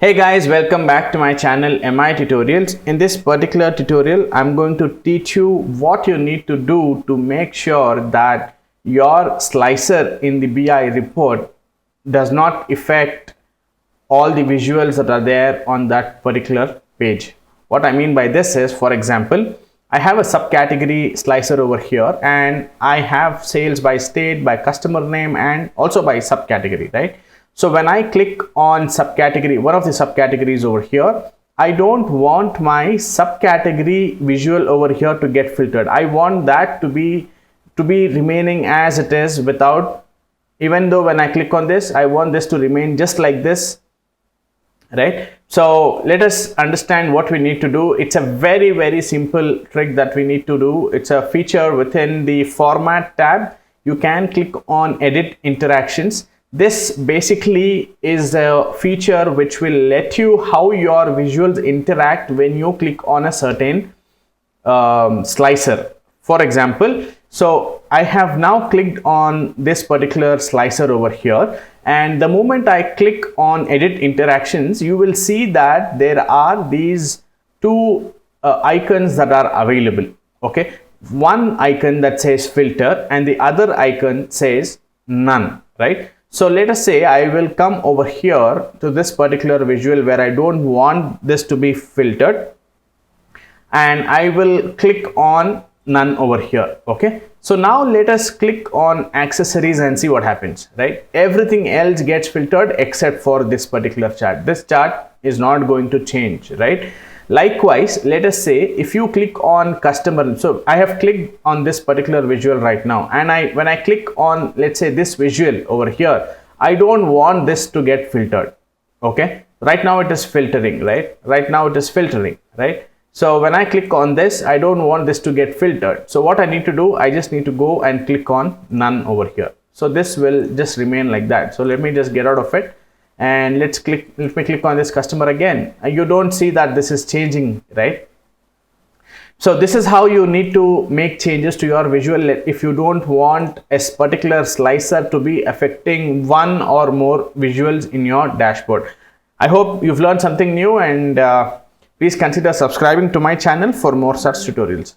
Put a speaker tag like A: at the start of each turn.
A: Hey guys, welcome back to my channel MI Tutorials. In this particular tutorial, I'm going to teach you what you need to do to make sure that your slicer in the BI report does not affect all the visuals that are there on that particular page. What I mean by this is, for example, I have a subcategory slicer over here and I have sales by state, by customer name, and also by subcategory, right? So when I click on subcategory, one of the subcategories over here, I don't want my subcategory visual over here to get filtered. I want that to be remaining as it is without, even though when I click on this, I want this to remain just like this, right? So let us understand what we need to do. It's a very simple trick that we need to do. It's a feature within the format tab. You can click on edit interactions. This basically is a feature which will let you how your visuals interact when you click on a certain slicer. For example, so I have now clicked on this particular slicer over here, and the moment I click on edit interactions, you will see that there are these two icons that are available. Okay, one icon that says filter and the other icon says none, right? So let us say I will come over here to this particular visual where I don't want this to be filtered, and I will click on none over here. Okay, so now let us click on accessories and see what happens, right? Everything else gets filtered except for this particular chart. This chart is not going to change, right? Likewise, let us say if you click on customer, so I have clicked on this particular visual right now, and when I click on, let's say, this visual over here, I don't want this to get filtered. Okay, right now it is filtering, right? Right now it is filtering, right? So when I click on this, I don't want this to get filtered. So what I need to do, I just need to go and click on none over here. So this will just remain like that. So let me just get out of it. And let me click on this customer again, and you don't see that this is changing, right? So this is how you need to make changes to your visual if you don't want a particular slicer to be affecting one or more visuals in your dashboard. I hope you've learned something new, and please consider subscribing to my channel for more such tutorials.